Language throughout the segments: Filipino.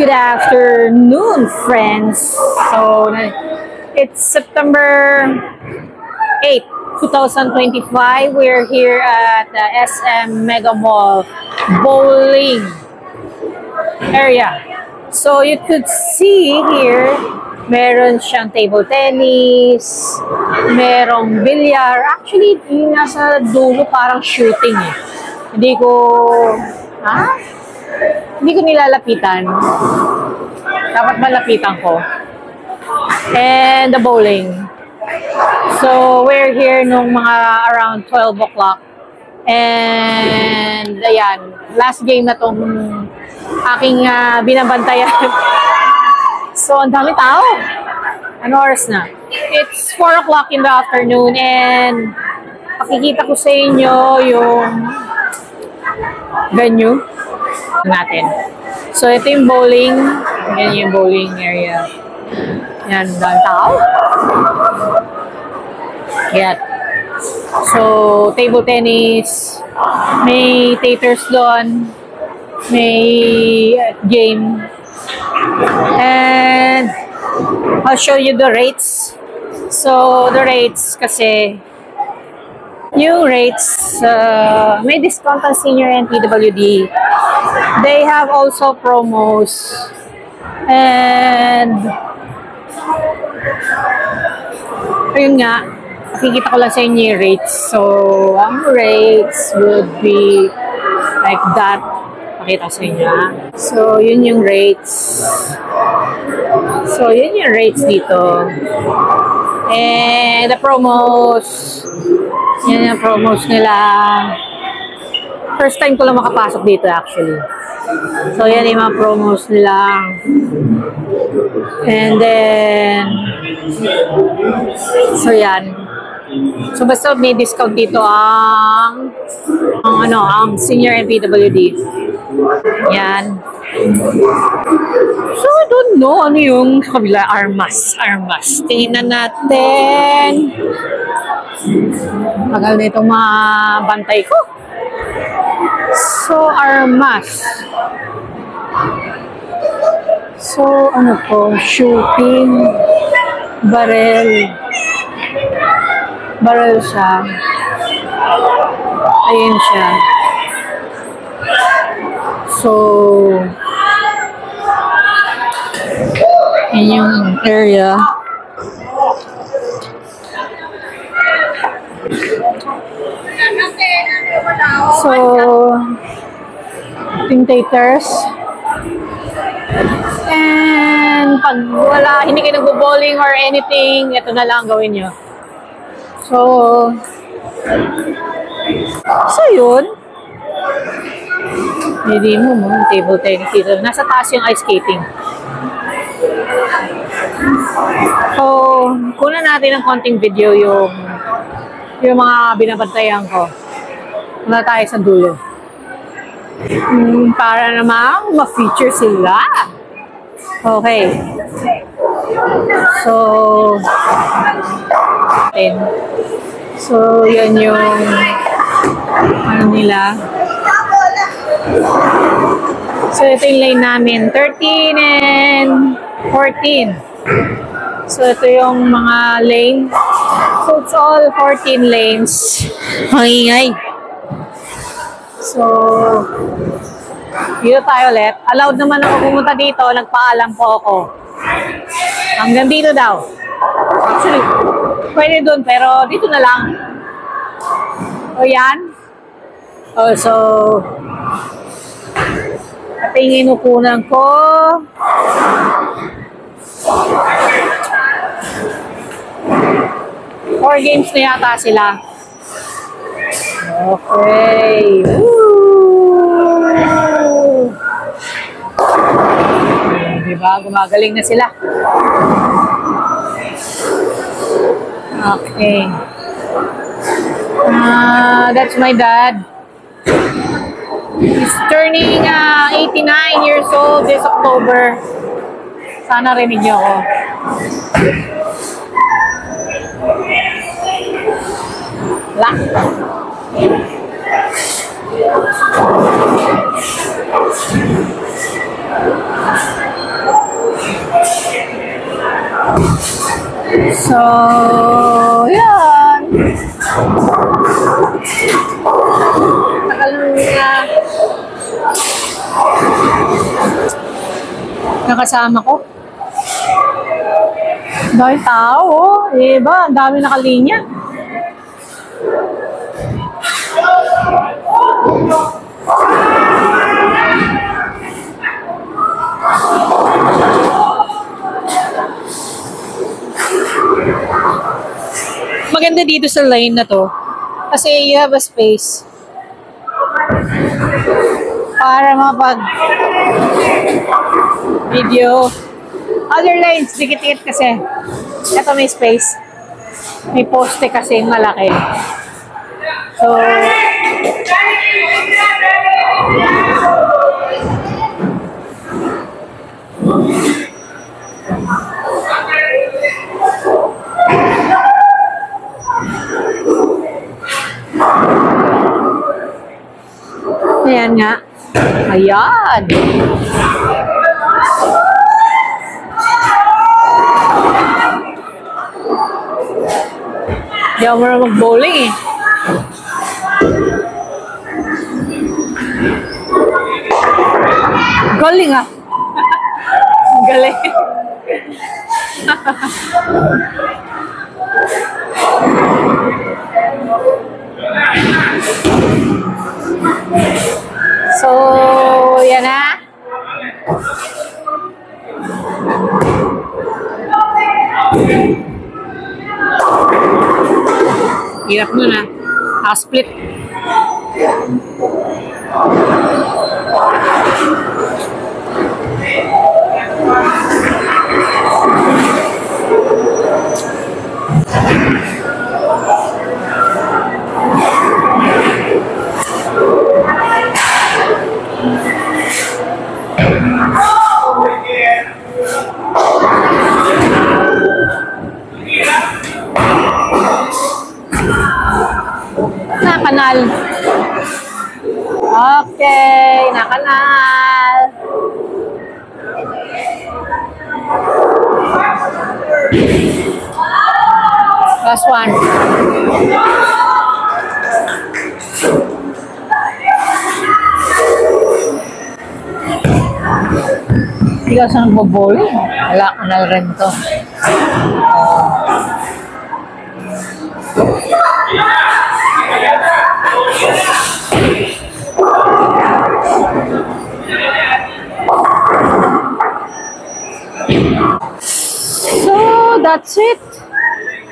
Good afternoon, friends. So, it's September 8, 2025. We're here at the SM Mega Mall bowling area. So, you could see here, meron siyang table tennis, merong bilyar. Actually, yung nasa dulo parang shooting eh. Hindi ko nilalapitan. Dapat malapitan ko. And the bowling. So, we're here nung mga around 12 o'clock. And, ayan, last game na tong aking binabantayan. So, ang dami tao. Ano oras na? It's 4 o'clock in the afternoon and pakikita ko sa inyo yung venue natin. So, ito yung bowling. Yan yung bowling area. Yan, dami tao. Yan. So, table tennis. May taters doon. May game. And I'll show you the rates. So, the rates kasi yung rates, may discount ang senior and PWD. They have also promos. And ayun nga, nakikita ko lang sa inyo yung rates. So, ang rates would be like that. Pakita ko sa inyo. So, yun yung rates. So, yun yung rates dito. And the promos, yan yung promos nila. First time ko lang makapasok dito actually. So, yan yung mga promos nila. And then, so yan. So, basta may discount dito ang senior and PWD. Yan. So, I don't know ano yung kabila. Armas. Tingnan natin. Tagal na itong mga bantay ko. So, Armas. So, ano po? Shooting. Barrel siya. Ayun siya. So, yun yung area. So, spectators. And pag hindi kayo nagbo-bowling or anything, ito na lang gawin nyo. So, yun. Hindi mo table tennis dito. Nasa taas yung ice skating. So, kunan natin ng konting video yung mga binabantayan ko. Muna tayo sa dulo. Para namang ma-feature sila. Okay. So, yan yung ano nila. So, ito yung lane namin. 13 and 14. So, ito yung mga lane. So, it's all 14 lanes. Hangingay. So, dito tayo ulit. Allowed naman ako pumunta dito. Nagpaalam po ako. Hanggang dito daw. Actually, pwede dun, pero dito na lang. O yan. O, so, ito yung inukunan ko. Four games na yata sila. Okay. Woo! Diba? Gumagaling na sila. Okay. That's my dad. He's turning 89 years old this October. Sana rinig niyo ako. Black. So, yan. Tagal na nakasama ko. Dahil tao, iba, ang dami nakalinya. Maganda dito sa lane na to kasi you have a space para mapag video. Other lanes, dikit-dikit kasi. Ito may space. May poste kasi malaki. So, ayan nga. Ayan. Hindi ako marunong mag-bowling eh. Galing ah. Galing. So, yan na. Hirap nun ah. Split. Nakanal. Okay, nakanal. Last one. Hindi ka saan nagbo-bowling. Wala, kanal rin to. So, that's it.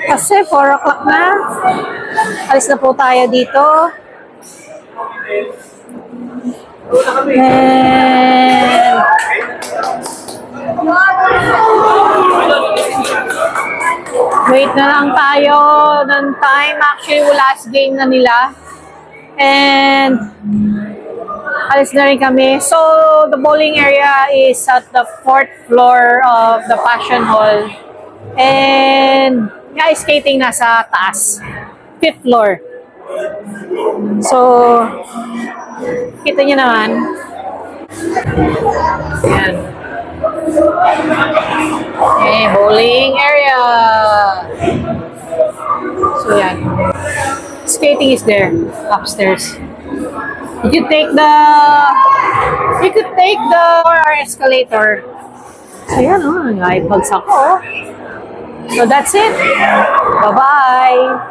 Kasi 4 o'clock na. Alis na po tayo dito. And wait na lang tayo ng time. Actually, last game na nila. And alis na rin kami. So, the bowling area is at the 4th floor of the Passion Hall. And ice skating nasa taas. 5th floor. So, kita nyo naman. Yan. Okay, bowling area. So, yan. Skating is there, upstairs. You could take the escalator. So, yan, oh, naibagsak ko. So, that's it. Bye-bye.